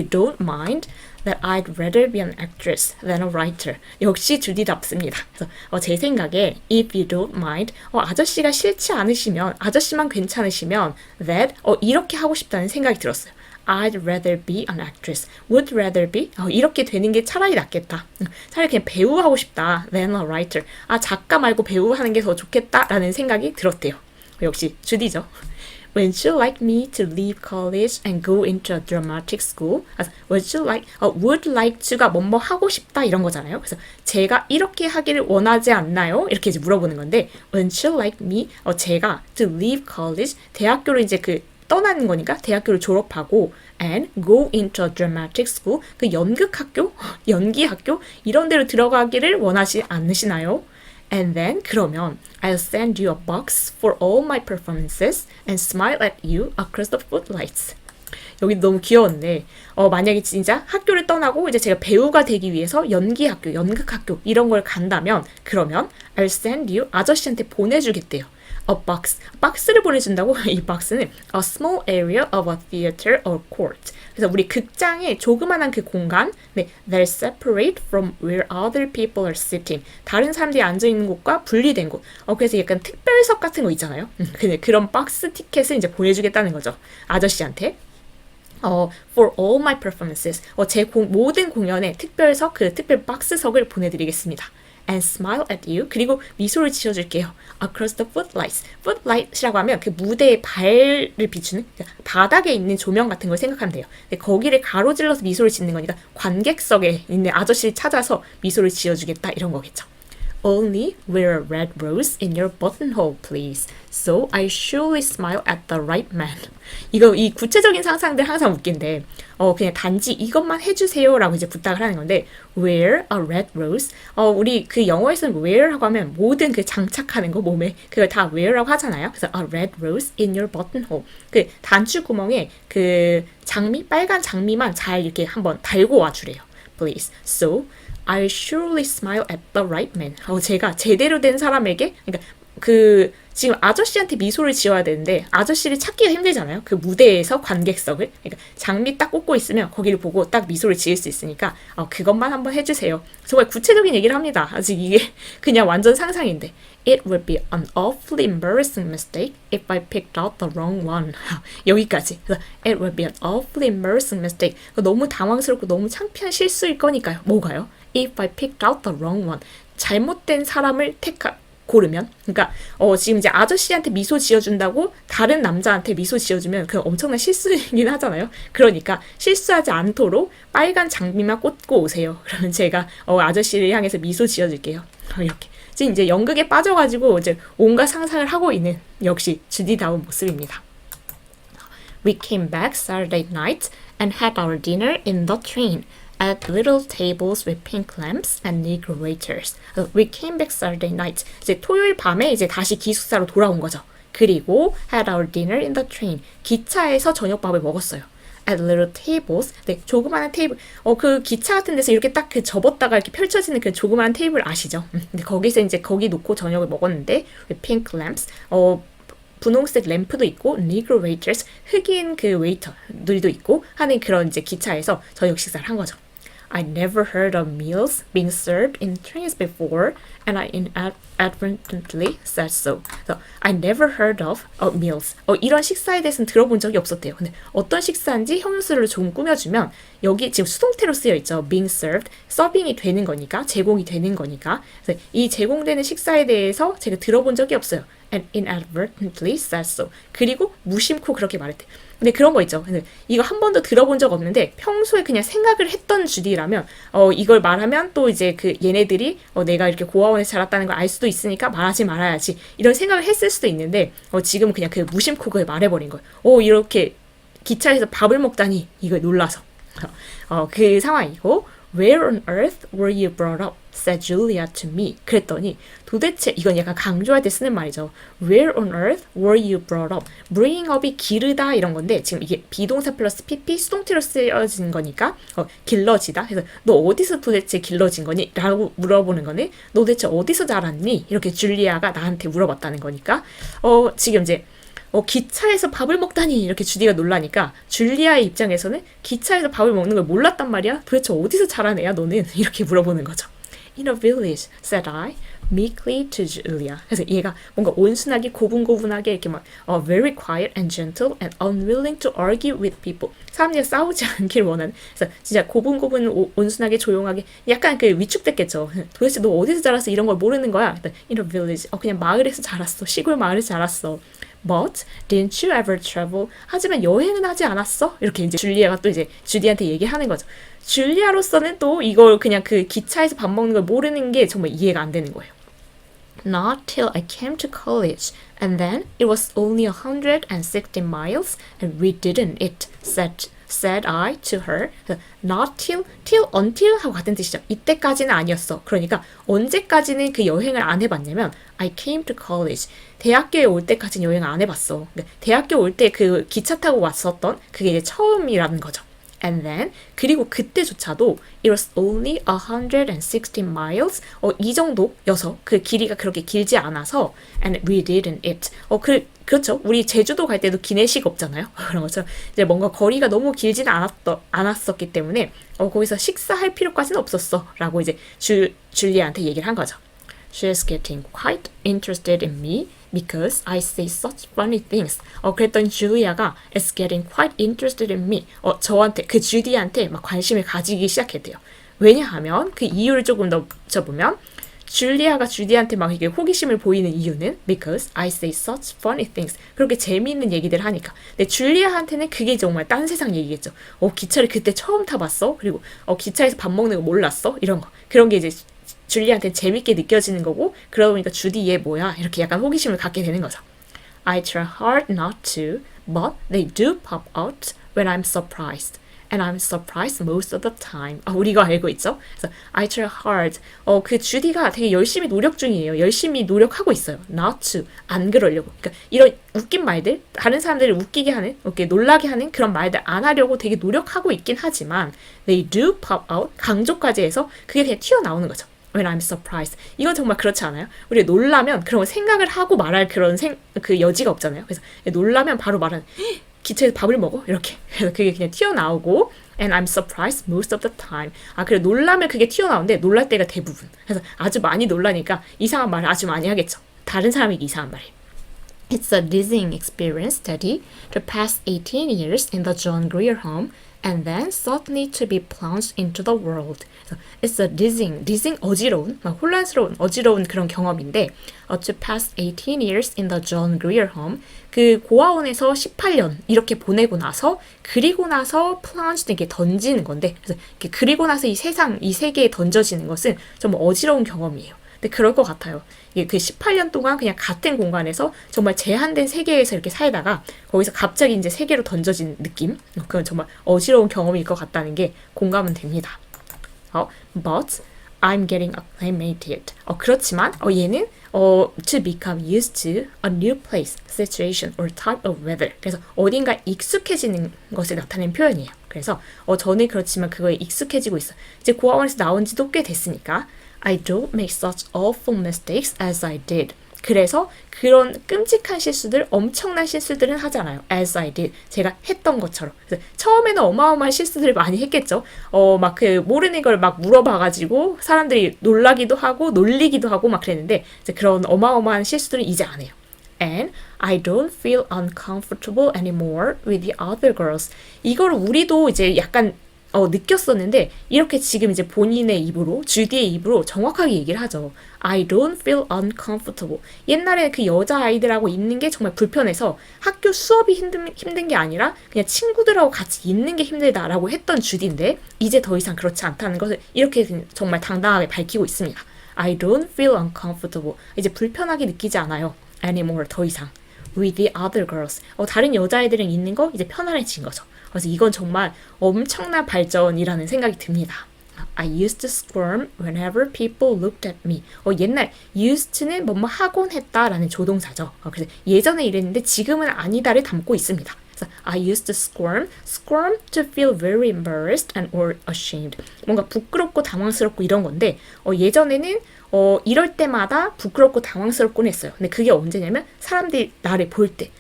don't mind that I'd rather be an actress than a writer. 역시 주디답습니다. 그래서 제 생각에 if you don't mind, 아저씨가 싫지 않으시면, 아저씨만 괜찮으시면 that 이렇게 하고 싶다는 생각이 들었어요. I'd rather be an actress. Would rather be 이렇게 되는 게 차라리 낫겠다. 차라리 그냥 배우 하고 싶다 than a writer. 작가 말고 배우 하는 게 더 좋겠다라는 생각이 들었대요. 역시 주디죠. Would you like me to leave college and go into a dramatic school? would like to가 뭐뭐 하고 싶다 이런 거잖아요. 그래서 제가 이렇게 하기를 원하지 않나요? 이렇게 이제 물어보는 건데, Would you like me? 제가 to leave college, 대학교를 이제 떠나는 거니까 대학교를 졸업하고 and go into a dramatic school, 그 연극학교, 연기학교 이런 데로 들어가기를 원하지 않으시나요? And then 그러면 I'll send you a box for all my performances and smile at you across the footlights. 여기 너무 귀여운데 만약에 진짜 학교를 떠나고 이제 제가 배우가 되기 위해서 연기학교, 연극학교 이런 걸 간다면 그러면 I'll send you, 아저씨한테 보내주겠대요. A box, 박스를 보내준다고? 이 박스는 a small area of a theater or court. 그래서 우리 극장의 조그만한 그 공간, 네, they're separate from where other people are sitting. 다른 사람들이 앉아있는 곳과 분리된 곳. 그래서 약간 특별석 같은 거 있잖아요. 그런 박스 티켓을 이제 보내주겠다는 거죠. 아저씨한테. For all my performances. 제 모든 공연에 특별석, 그 특별 박스석을 보내드리겠습니다. And smile at you. 그리고 미소를 지어줄게요. Across the footlights. footlight이라고 하면 그 무대의 발을 비추는 바닥에 있는 조명 같은 걸 생각하면 돼요. 근데 거기를 가로질러서 미소를 짓는 거니까 관객석에 있는 아저씨를 찾아서 미소를 지어주겠다 이런 거겠죠. Only wear a red rose in your buttonhole, please. So I surely smile at the right man. 이 구체적인 상상들 항상 웃긴데, 그냥 단지 이것만 해주세요라고 이제 부탁을 하는 건데, wear a red rose. 우리 그 영어에서는 wear라고 하면 모든 그 장착하는 거 몸에 그걸 다 wear라고 하잖아요. 그래서 a red rose in your buttonhole. 그 단추 구멍에 그 장미, 빨간 장미만 잘 이렇게 한번 달고 와주래요. Please. So I surely smile at the right man. 제가 제대로 된 사람에게, 그러니까 지금 아저씨한테 미소를 지어야 되는데 아저씨를 찾기가 힘들잖아요. 그 무대에서 관객석을. 그러니까 장미 딱 꽂고 있으면 거기를 보고 딱 미소를 지을 수 있으니까 그것만 한번 해주세요. 정말 구체적인 얘기를 합니다. 아직 이게 그냥 완전 상상인데. It would be an awfully embarrassing mistake if I picked out the wrong one. 여기까지. 그래서 It would be an awfully embarrassing mistake. 너무 당황스럽고 너무 창피한 실수일 거니까요. 뭐가요? If I picked out the wrong one. 잘못된 사람을 고르면. 그러니까 지금 이제 아저씨한테 미소 지어준다고 다른 남자한테 미소 지어주면 그 엄청난 실수이긴 하잖아요. 그러니까 실수하지 않도록 빨간 장미만 꽂고 오세요. 그러면 제가 아저씨를 향해서 미소 지어줄게요. 이렇게. 지금 이제 연극에 빠져가지고 이제 온갖 상상을 하고 있는 역시 주디다운 모습입니다. We came back Saturday night and had our dinner in the train at little tables with pink lamps and negro waiters. We came back Saturday night. 이제 토요일 밤에 이제 다시 기숙사로 돌아온 거죠. 그리고 had our dinner in the train. 기차에서 저녁밥을 먹었어요. At little tables. 네, 조그마한 테이블. 그 기차 같은 데서 이렇게 딱 그 접었다가 이렇게 펼쳐지는 그 조그마한 테이블 아시죠? 근데 거기서 이제 거기 놓고 저녁을 먹었는데 with pink lamps. 분홍색 램프도 있고 negro waiters 흑인 그 웨이터들도 있고 하는 그런 이제 기차에서 저녁 식사를 한 거죠. I never heard of meals being served in trains before, and I inadvertently said so. So, I never heard of meals. 이런 식사에 대해서는 들어본 적이 없었대요. 근데 어떤 식사인지 형용사를 조금 꾸며주면 여기 지금 수동태로 쓰여 있죠. being served, 서빙이 되는 거니까, 제공이 되는 거니까. 그래서 이 제공되는 식사에 대해서 제가 들어본 적이 없어요. And inadvertently said so. 그리고 무심코 그렇게 말했대. 근데 그런 거 있죠. 근데 이거 한 번도 들어본 적 없는데 평소에 그냥 생각을 했던 주디라면 이걸 말하면 또 이제 그 얘네들이 내가 이렇게 고아원에서 자랐다는 걸 알 수도 있으니까 말하지 말아야지 이런 생각을 했을 수도 있는데 지금 그냥 그 무심코 그걸 말해버린 거예요. 이렇게 기차에서 밥을 먹다니 이걸 놀라서 그 상황이고 Where on earth were you brought up? said Julia to me. 그랬더니 도대체 이건 약간 강조할 때 쓰는 말이죠. Where on earth were you brought up? bring up이 기르다 이런 건데 지금 이게 비동사 플러스 pp 수동태로 쓰여진 거니까 길러지다. 그래서 너 어디서 도대체 길러진 거니? 라고 물어보는 거는 너 도대체 어디서 자랐니? 이렇게 줄리아가 나한테 물어봤다는 거니까 지금 이제 기차에서 밥을 먹다니 이렇게 주디가 놀라니까 줄리아의 입장에서는 기차에서 밥을 먹는 걸 몰랐단 말이야? 도대체 어디서 자란 애야 너는? 이렇게 물어보는 거죠. In a village, said I, meekly to Julia. 그래서 얘가 뭔가 온순하게 고분고분하게 이렇게 막 very quiet and gentle and unwilling to argue with people. 사람들이 싸우지 않길 원하는. 그래서 진짜 고분고분 온순하게 조용하게 약간 그 위축됐겠죠. 도대체 너 어디서 자랐어? 이런 걸 모르는 거야. In a village, 그냥 마을에서 자랐어. 시골 마을에서 자랐어. But didn't you ever travel? 하지만 여행은 하지 않았어? 이렇게 이제 줄리아가 또 이제 주디한테 얘기하는 거죠. 줄리아로서는 또 이걸 그냥 그 기차에서 밥 먹는 걸 모르는 게 정말 이해가 안 되는 거예요. Not till I came to college, and then it was only 160 miles, and we didn't it, said I to her. Not till until 하고 같은 뜻이죠. 이때까지는 아니었어. 그러니까 언제까지는 그 여행을 안 해봤냐면 I came to college. 대학교에 올 때까지는 여행을 안 해봤어. 대학교 올 때 그 기차 타고 왔었던 그게 이제 처음이라는 거죠. And then 그리고 그때조차도 it was only 160 miles 이 정도여서 그 길이가 그렇게 길지 않아서 and we didn't it 그렇죠. 우리 제주도 갈 때도 기내식 없잖아요. 그런 것처럼 이제 뭔가 거리가 너무 길지는 않았었기 때문에 거기서 식사할 필요까지는 없었어 라고 이제 줄리아한테 얘기를 한 거죠. She is getting quite interested in me because I say such funny things. 그랬더니 줄리아가 is getting quite interested in me. 저한테 그 주디한테 막 관심을 가지기 시작했대요. 왜냐하면 그 이유를 조금 더 붙여보면 줄리아가 주디한테 막 이게 호기심을 보이는 이유는 because I say such funny things. 그렇게 재미있는 얘기들 하니까. 근데 줄리아한테는 그게 정말 딴 세상 얘기겠죠. 기차를 그때 처음 타봤어. 그리고 기차에서 밥 먹는 거 몰랐어. 이런 거. 그런 게 이제 줄리아한테 재밌게 느껴지는 거고 그러다 보니까 주디 얘 뭐야? 이렇게 약간 호기심을 갖게 되는 거죠. I try hard not to, but they do pop out when I'm surprised. And I'm surprised most of the time. 우리가 알고 있죠? 그래서 I try hard. 그 주디가 되게 열심히 노력 중이에요. 열심히 노력하고 있어요. Not to. 안 그러려고. 그러니까 이런 웃긴 말들, 다른 사람들을 웃기게 하는, 이렇게 놀라게 하는 그런 말들 안 하려고 되게 노력하고 있긴 하지만 they do pop out. 강조까지 해서 그게 그냥 튀어나오는 거죠. When I'm surprised. 이건 정말 그렇지 않아요? 우리 놀라면 그런 생각을 하고 말할 그런 그 여지가 없잖아요. 그래서 놀라면 바로 말하는 기차에서 밥을 먹어? 이렇게. 그래서 그게 그냥 튀어나오고 And I'm surprised most of the time. 그래 놀라면 그게 튀어나오는데 놀랄 때가 대부분. 그래서 아주 많이 놀라니까 이상한 말을 아주 많이 하겠죠. 다른 사람에게 이상한 말을. It's a dizzying experience, Daddy, to pass 18 years in the John Grier home and then suddenly to be plunged into the world. It's a dizzying, 어지러운, 막 어지러운 그런 경험인데 to pass 18 years in the John Grier Home, 그 고아원에서 18년 이렇게 보내고 나서 그리고 나서 plunged 이렇게 던지는 건데 그래서 그리고 나서 이 세계에 던져지는 것은 좀 어지러운 경험이에요. 근데 그럴 것 같아요. 이게 그 18년 동안 그냥 같은 공간에서 정말 제한된 세계에서 이렇게 살다가 거기서 갑자기 이제 세계로 던져진 느낌? 그건 정말 어지러운 경험일 것 같다는 게 공감은 됩니다. But I'm getting acclimated. 그렇지만 얘는 to become used to a new place, situation, or type of weather. 그래서 어딘가 익숙해지는 것을 나타내는 표현이에요. 그래서 저는 그렇지만 그거에 익숙해지고 있어. 이제 고아원에서 나온 지도 꽤 됐으니까 I don't make such awful mistakes as I did. 그래서 그런 끔찍한 실수들, 엄청난 실수들은 하잖아요. As I did. 제가 했던 것처럼. 그래서 처음에는 어마어마한 실수들을 많이 했겠죠. 막 그 모르는 걸 막 물어봐가지고 사람들이 놀라기도 하고 놀리기도 하고 막 그랬는데 이제 그런 어마어마한 실수들은 이제 안 해요. And I don't feel uncomfortable anymore with the other girls. 이걸 우리도 이제 약간 느꼈었는데 이렇게 지금 이제 본인의 입으로 주디의 입으로 정확하게 얘기를 하죠. I don't feel uncomfortable. 옛날에 그 여자아이들하고 있는 게 정말 불편해서 학교 수업이 힘든 게 아니라 그냥 친구들하고 같이 있는 게 힘들다라고 했던 주디인데 이제 더 이상 그렇지 않다는 것을 이렇게 정말 당당하게 밝히고 있습니다. I don't feel uncomfortable. 이제 불편하게 느끼지 않아요. Anymore. 더 이상. With the other girls. 다른 여자애들이랑 있는 거 이제 편안해진 거죠. 그래서 이건 정말 엄청난 발전이라는 생각이 듭니다. I used to squirm whenever people looked at me. 옛날 used는 뭐뭐 하곤 했다라는 조동사죠. 그래서 예전에 이랬는데 지금은 아니다를 담고 있습니다. 그래서 I used to squirm to feel very embarrassed and or ashamed. 뭔가 부끄럽고 당황스럽고 이런 건데 예전에는 이럴 때마다 부끄럽고 당황스럽곤 했어요. 근데 그게 언제냐면 사람들이 나를 볼 때.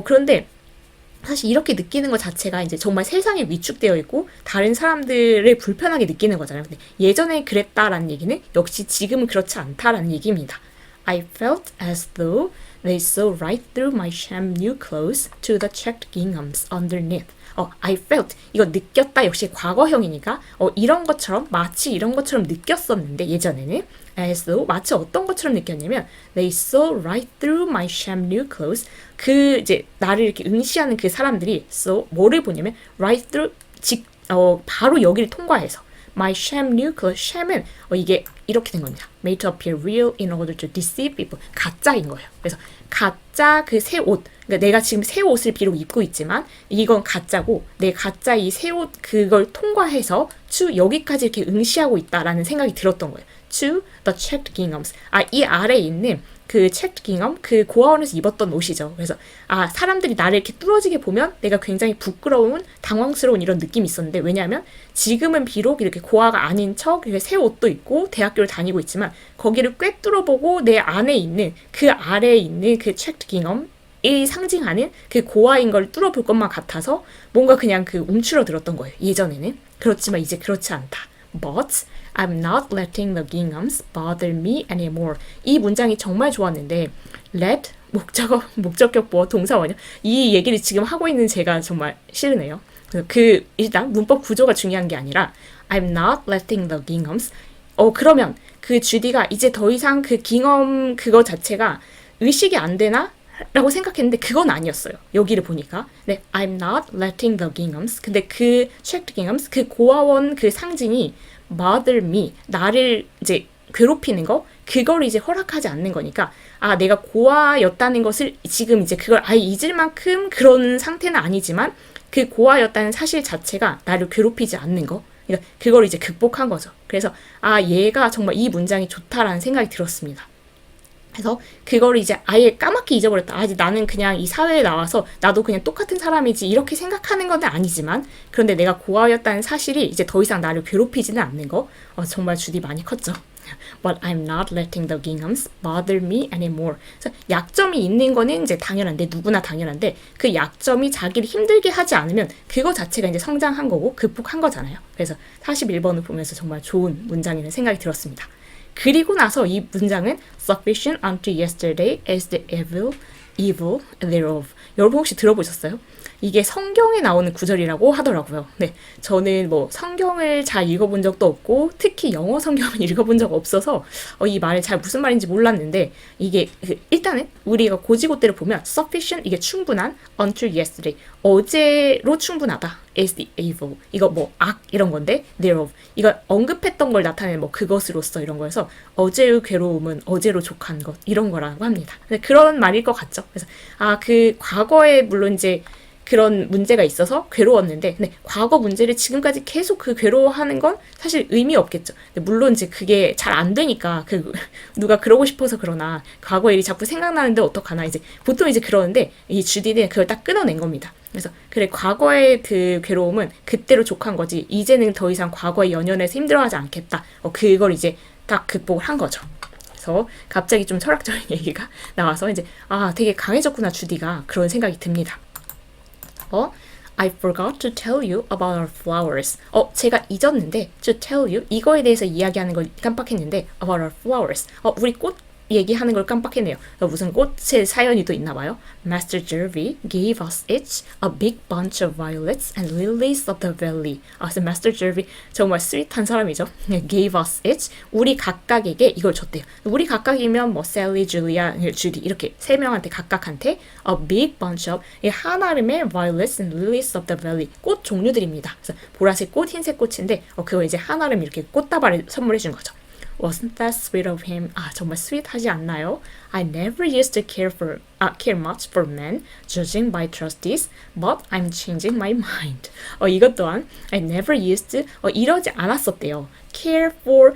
그런데 사실 이렇게 느끼는 것 자체가 이제 정말 세상에 위축되어 있고 다른 사람들을 불편하게 느끼는 거잖아요. 근데 예전에 그랬다라는 얘기는 역시 지금은 그렇지 않다라는 얘기입니다. I felt as though they saw right through my sham new clothes to the checked ginghams underneath. I felt. 이거 느꼈다 역시 과거형이니까 마치 이런 것처럼 느꼈었는데 예전에는 as though 마치 어떤 것처럼 느꼈냐면 they saw right through my sham new clothes. 그 이제 나를 이렇게 응시하는 그 사람들이 so 뭐를 보냐면 right through 바로 여기를 통과해서 my sham new clothes. sham은 이게 이렇게 된 겁니다. made to appear real in order to deceive people. 가짜인 거예요. 그래서 가짜 그 새 옷. 그러니까 내가 지금 새 옷을 비록 입고 있지만 이건 가짜고 내 가짜 이 새 옷 그걸 통과해서 to 여기까지 이렇게 응시하고 있다라는 생각이 들었던 거예요. to the checked ginghams. 이 아래에 있는 그 checked gingham, 그 고아원에서 입었던 옷이죠. 그래서 사람들이 나를 이렇게 뚫어지게 보면 내가 굉장히 부끄러운, 당황스러운 이런 느낌이 있었는데 왜냐하면 지금은 비록 이렇게 고아가 아닌 척 새 옷도 입고 대학교를 다니고 있지만 거기를 꿰뚫어보고 내 안에 있는 그 아래에 있는 그 checked gingham 이 상징하는 그 고아인 걸 뚫어볼 것만 같아서 뭔가 그냥 그 움츠러들었던 거예요. 예전에는. 그렇지만 이제 그렇지 않다. But I'm not letting the ginghams bother me anymore. 이 문장이 정말 좋았는데 let 목적격 보어 동사원이요. 이 얘기를 지금 하고 있는 제가 정말 싫으네요. 일단 문법 구조가 중요한 게 아니라 I'm not letting the ginghams. 그러면 그 주디가 이제 더 이상 그 깅엄 그거 자체가 의식이 안 되나? 라고 생각했는데 그건 아니었어요. 여기를 보니까. 네, I'm not letting the ginghams. 근데 그 checked ginghams, 그 고아원 그 상징이 bother me, 나를 이제 괴롭히는 거, 그걸 이제 허락하지 않는 거니까 내가 고아였다는 것을 지금 이제 그걸 아예 잊을 만큼 그런 상태는 아니지만 그 고아였다는 사실 자체가 나를 괴롭히지 않는 거. 그러니까 그걸 이제 극복한 거죠. 그래서 얘가 정말 이 문장이 좋다라는 생각이 들었습니다. 그래서 그걸 이제 아예 까맣게 잊어버렸다. 나는 그냥 이 사회에 나와서 나도 그냥 똑같은 사람이지 이렇게 생각하는 건 아니지만 그런데 내가 고아였다는 사실이 이제 더 이상 나를 괴롭히지는 않는 거. 정말 주디 많이 컸죠. But I'm not letting the ginghams bother me anymore. 그래서 약점이 있는 거는 이제 당연한데 누구나 당연한데 그 약점이 자기를 힘들게 하지 않으면 그거 자체가 이제 성장한 거고 극복한 거잖아요. 그래서 41번을 보면서 정말 좋은 문장이라는 생각이 들었습니다. 그리고 나서 이 문장은 sufficient unto yesterday as the evil thereof. 여러분 혹시 들어보셨어요? 이게 성경에 나오는 구절이라고 하더라고요. 네, 저는 뭐 성경을 잘 읽어본 적도 없고 특히 영어 성경을 읽어본 적 없어서 이 말이 잘 무슨 말인지 몰랐는데 이게 일단은 우리가 고지고대로 보면 sufficient 이게 충분한 until yesterday 어제로 충분하다 is the evil 이거 뭐 악 이런 건데 thereof 이거 언급했던 걸 나타내는 뭐 그것으로서 이런 거여서 어제의 괴로움은 어제로 족한 것 이런 거라고 합니다. 그런 말일 것 같죠. 그래서 그 과거에 물론 이제 그런 문제가 있어서 괴로웠는데 근데 과거 문제를 지금까지 계속 그 괴로워하는 건 사실 의미 없겠죠. 근데 물론 이제 그게 잘 안 되니까 누가 그러고 싶어서 그러나 과거 일이 자꾸 생각나는데 어떡하나 이제 보통 이제 그러는데 이 주디는 그걸 딱 끊어낸 겁니다. 그래서 그래 과거의 그 괴로움은 그때로 족한 거지 이제는 더 이상 과거의 연연에서 힘들어하지 않겠다. 그걸 이제 딱 극복을 한 거죠. 그래서 갑자기 좀 철학적인 얘기가 나와서 이제 되게 강해졌구나 주디가 그런 생각이 듭니다. I forgot to tell you about our flowers. 제가 잊었는데 to tell you 이거에 대해서 이야기하는 걸 깜빡했는데 about our flowers. 우리 꽃 얘기하는 걸 깜빡했네요. 무슨 꽃의 사연이 또 있나 봐요. Master Jervy gave us each a big bunch of violets and lilies of the valley. 그래서 Master Jervy 정말 스윗한 사람이죠. Gave us each 우리 각각에게 이걸 줬대요. 우리 각각이면 뭐 Sally, Julia, Judy 이렇게 세 명한테 각각한테 a big bunch of 한아름의 violets and lilies of the valley 꽃 종류들입니다. 그래서 보라색 꽃, 흰색 꽃인데 그거 이제 한아름 이렇게 꽃다발을 선물해 준 거죠. Wasn't that sweet of him? 정말 스윗하지 않나요? I never used to care much for men, judging by trustees, but I'm changing my mind. 이것 또한 I never used to 이러지 않았었대요. care for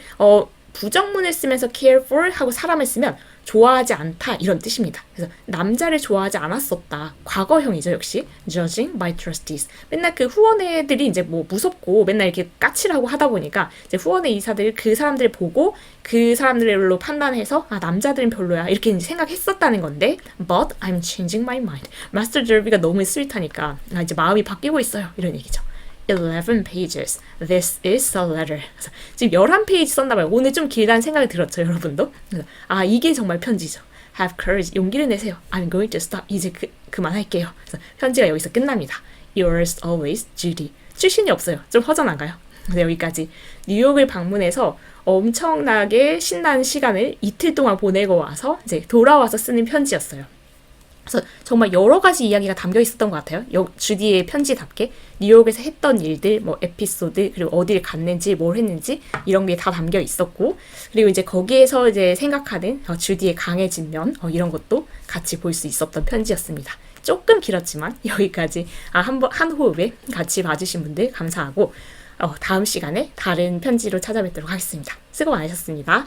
부정문을 쓰면서 care for 하고 사람을 쓰면 좋아하지 않다 이런 뜻입니다. 그래서 남자를 좋아하지 않았었다. 과거형이죠 역시. Judging by trustees. 맨날 그 후원회들이 이제 뭐 무섭고 맨날 이렇게 까칠하고 하다 보니까 이제 후원회 이사들 그 사람들을 보고 그 사람들로 판단해서 남자들은 별로야 이렇게 이제 생각했었다는 건데 But I'm changing my mind. 마스터 저비가 너무 스윗하니까 이제 마음이 바뀌고 있어요 이런 얘기죠. 11 pages. This is a letter. 그래서 지금 11페이지 썼나봐요. 오늘 좀 길다는 생각이 들었죠, 여러분도? 그래서 이게 정말 편지죠. Have courage. 용기를 내세요. I'm going to stop. 이제 그만할게요. 그래서 편지가 여기서 끝납니다. Yours always, Judy. 출신이 없어요. 좀 허전한가요? 그래서 여기까지 뉴욕을 방문해서 엄청나게 신나는 시간을 이틀 동안 보내고 와서 이제 돌아와서 쓰는 편지였어요. 그래서 정말 여러 가지 이야기가 담겨 있었던 것 같아요. 주디의 편지답게 뉴욕에서 했던 일들, 뭐 에피소드, 그리고 어디를 갔는지, 뭘 했는지 이런 게 다 담겨 있었고, 그리고 이제 거기에서 이제 생각하는 주디의 강해진 면 이런 것도 같이 볼 수 있었던 편지였습니다. 조금 길었지만 여기까지 한 호흡에 같이 봐주신 분들 감사하고 다음 시간에 다른 편지로 찾아뵙도록 하겠습니다. 수고 많으셨습니다.